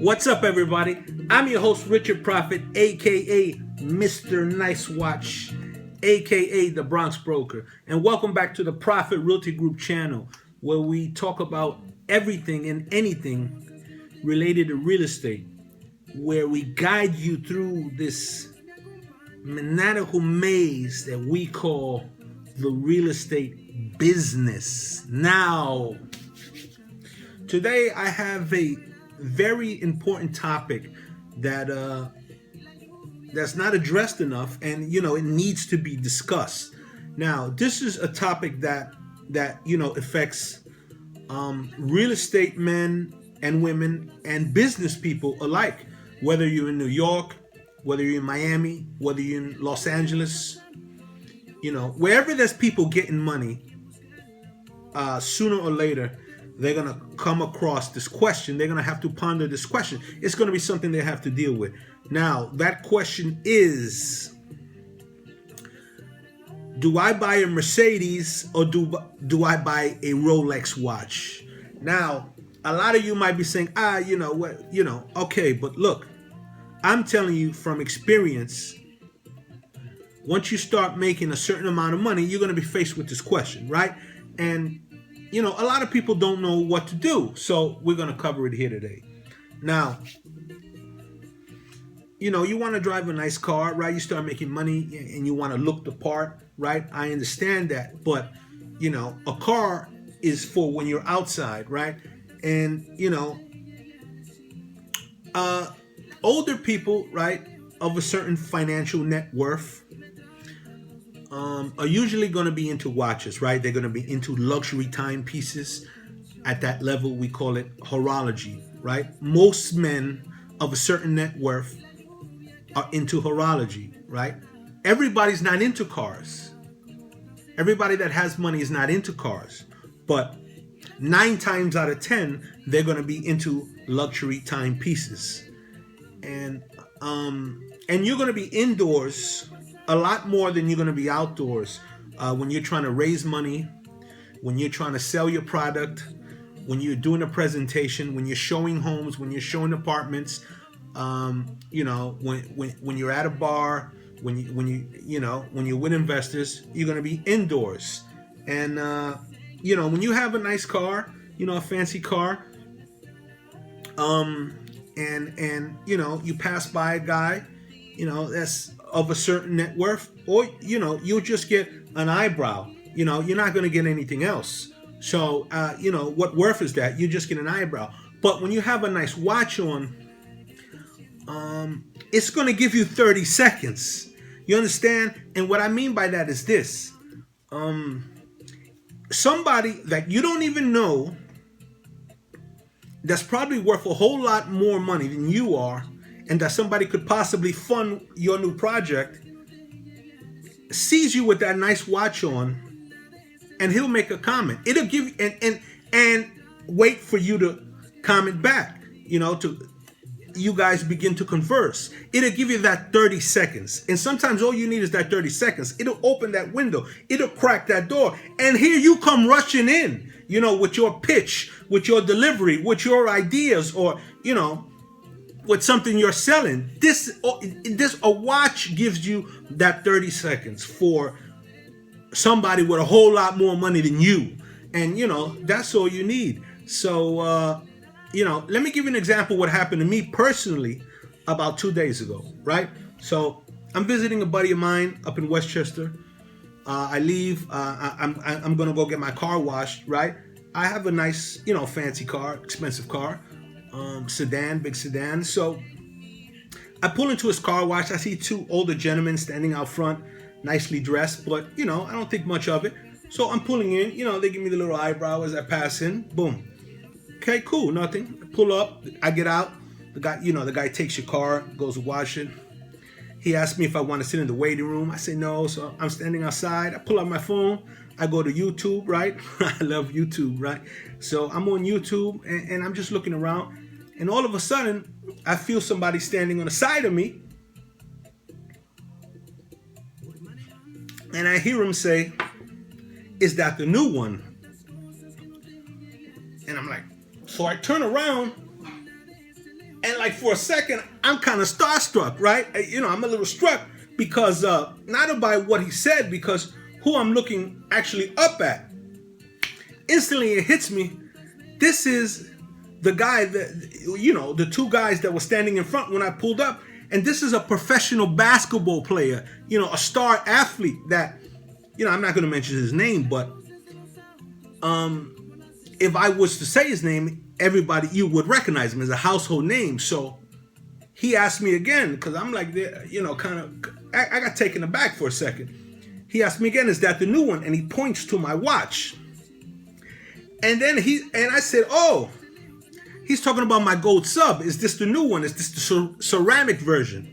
What's up, everybody? I'm your host, Richard Prophet, aka Mr. Nice Watch, aka the Bronx Broker, and welcome back to the Prophet Realty Group channel, where we talk about everything and anything related to real estate, where we guide you through this maniacal maze that we call the real estate business. Now, today I have a very important topic that that's not addressed enough, and it needs to be discussed. Now, this is a topic that affects real estate men and women and business people alike, whether you're in New York, whether you're in Miami, whether you're in Los Angeles, wherever there's people getting money, sooner or later, they're going to come across this question. They're going to have to ponder this question. It's going to be something they have to deal with. Now, that question is, do I buy a Mercedes or do I buy a Rolex watch? Now, a lot of you might be saying, okay, but look, I'm telling you from experience, once you start making a certain amount of money, you're going to be faced with this question, right? And a lot of people don't know what to do. So we're going to cover it here today. Now, you want to drive a nice car, right? You start making money and you want to look the part, right? I understand that. But, a car is for when you're outside, right? And, older people, right, of a certain financial net worth, are usually going to be into watches, right? They're going to be into luxury timepieces. At that level, we call it horology, right? Most men of a certain net worth are into horology, right? Everybody's not into cars. Everybody that has money is not into cars. But 9 times out of 10, they're going to be into luxury timepieces. And you're going to be indoors a lot more than you're going to be outdoors when you're trying to raise money, when you're trying to sell your product, when you're doing a presentation, when you're showing homes, when you're showing apartments, when you're at a bar, when you're with investors, you're going to be indoors. And when you have a nice car, a fancy car, and you pass by a guy, that's of a certain net worth, or you'll just get an eyebrow. You're not going to get anything else. So what worth is that? You just get an eyebrow. But when you have a nice watch on, it's going to give you 30 seconds. You understand? And what I mean by that is this: somebody that you don't even know, that's probably worth a whole lot more money than you are, and that somebody could possibly fund your new project, sees you with that nice watch on, and he'll make a comment. It'll give you and wait for you to comment back, to you guys begin to converse. It'll give you that 30 seconds. And sometimes all you need is that 30 seconds. It'll open that window. It'll crack that door. And here you come rushing in, with your pitch, with your delivery, with your ideas, or, with something you're selling. A watch gives you that 30 seconds for somebody with a whole lot more money than you. And, that's all you need. So, let me give you an example of what happened to me personally about 2 days ago, right? So I'm visiting a buddy of mine up in Westchester. I leave. I'm going to go get my car washed, right? I have a nice, fancy car, expensive car. Sedan, big sedan. So I pull into his car wash. I see 2 older gentlemen standing out front, nicely dressed, but I don't think much of it. So I'm pulling in, they give me the little eyebrow as I pass in. Boom. Okay, cool, nothing. I pull up, I get out. The guy takes your car, goes to wash it. He asked me if I want to sit in the waiting room. I say no, so I'm standing outside. I pull out my phone. I go to YouTube, right? I love YouTube, right? So I'm on YouTube, and I'm just looking around. And all of a sudden, I feel somebody standing on the side of me. And I hear him say, "Is that the new one?" And I'm like, so I turn around like for a second, I'm kind of starstruck, right? I'm a little struck because not by what he said, because who I'm looking actually up at. Instantly it hits me. This is the guy that, the two guys that were standing in front when I pulled up. And this is a professional basketball player, a star athlete that, I'm not going to mention his name, but if I was to say his name, you would recognize him as a household name. So he asked me again, because I'm like, I got taken aback for a second. He asked me again, is that the new one? And he points to my watch. And then I said, oh, he's talking about my gold sub. Is this the new one? Is this the ceramic version?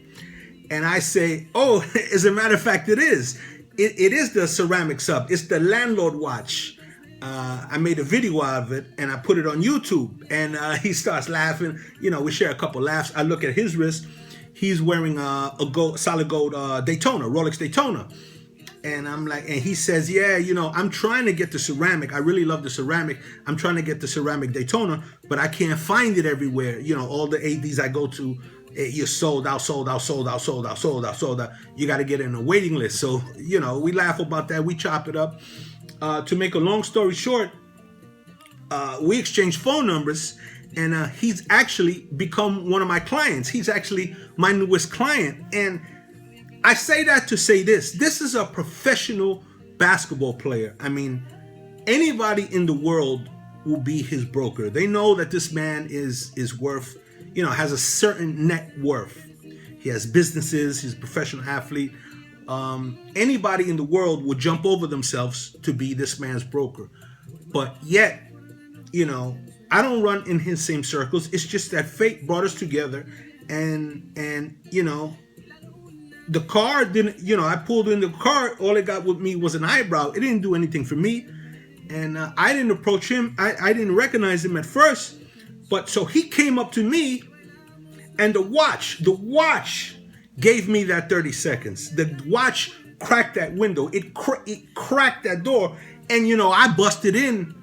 And I say, oh, as a matter of fact, it is. It is the ceramic sub. It's the landlord watch. I made a video out of it and I put it on YouTube. And he starts laughing. We share a couple laughs. I look at his wrist. He's wearing a solid gold Daytona, Rolex Daytona. And I'm like, and he says, yeah, I'm trying to get the ceramic. I really love the ceramic. I'm trying to get the ceramic Daytona, but I can't find it everywhere. All the ADs I go to, you're sold out. You got to get in a waiting list. So, we laugh about that. We chop it up. To make a long story short, we exchange phone numbers, and he's actually become one of my clients. He's actually my newest client. And I say that to say this. This is a professional basketball player. I mean, anybody in the world will be his broker. They know that this man is worth, has a certain net worth. He has businesses. He's a professional athlete. Anybody in the world would jump over themselves to be this man's broker. But yet, I don't run in his same circles. It's just that fate brought us together. And the car didn't, I pulled in the car. All it got with me was an eyebrow. It didn't do anything for me. And I didn't approach him. I didn't recognize him at first. But so he came up to me, and the watch gave me that 30 seconds. The watch cracked that window. It cracked that door. And, I busted in.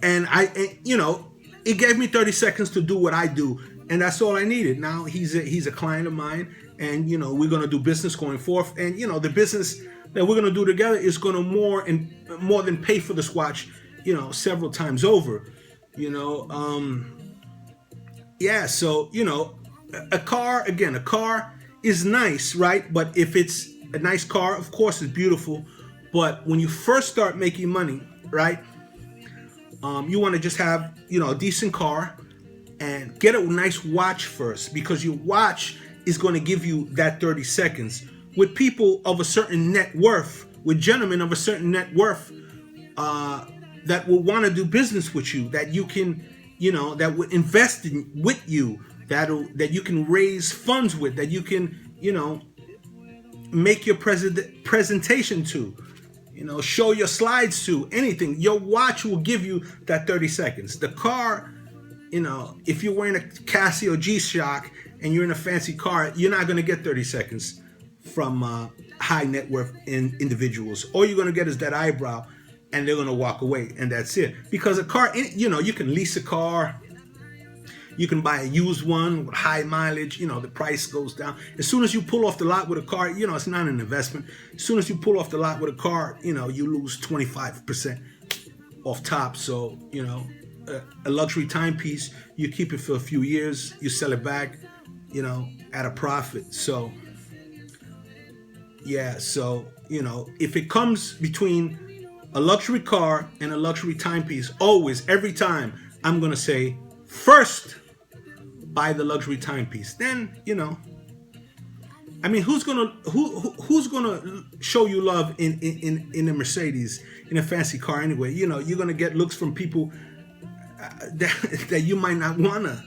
And it gave me 30 seconds to do what I do. And that's all I needed. Now he's a client of mine. And, we're going to do business going forth. And, the business that we're going to do together is going to more than pay for this watch, several times over. Yeah, so, a car is nice, right? But if it's a nice car, of course, it's beautiful. But when you first start making money, right, you want to just have, a decent car and get a nice watch first, because your watch is going to give you that 30 seconds. With people of a certain net worth, with gentlemen of a certain net worth, that will want to do business with you, that you can, that will invest with you, that you can raise funds with, that you can, make your presentation to, show your slides to, anything. Your watch will give you that 30 seconds. The car, if you're wearing a Casio G-Shock and you're in a fancy car, you're not going to get 30 seconds from high net worth individuals. All you're going to get is that eyebrow, and they're going to walk away, and that's it. Because a car, you can lease a car. You can buy a used one with high mileage. The price goes down. As soon as you pull off the lot with a car, it's not an investment. As soon as you pull off the lot with a car, you lose 25% off top. So, a luxury timepiece, you keep it for a few years, you sell it back, at a profit. So, yeah, so, if it comes between a luxury car and a luxury timepiece, always, every time, I'm going to say, first, buy the luxury timepiece. Then, I mean, who's gonna show you love in a Mercedes, in a fancy car anyway? You're gonna get looks from people that you might not wanna,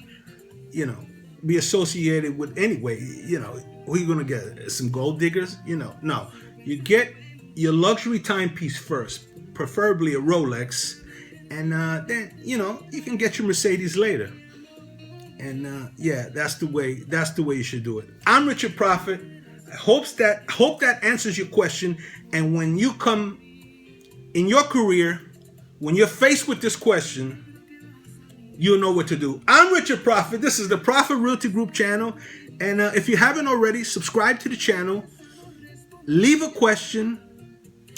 be associated with anyway. Who are you gonna get? Some gold diggers? No. You get your luxury timepiece first, preferably a Rolex, and then you can get your Mercedes later. And yeah, that's the way you should do it. I'm Richard Prophet. I hope that answers your question. And when you come in your career, when you're faced with this question, you'll know what to do. I'm Richard Prophet. This is the Prophet Realty Group channel. And if you haven't already, subscribe to the channel. Leave a question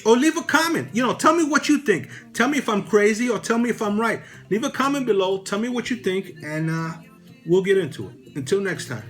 or leave a comment. You know, tell me what you think. Tell me if I'm crazy or tell me if I'm right. Leave a comment below. Tell me what you think, and we'll get into it. Until next time.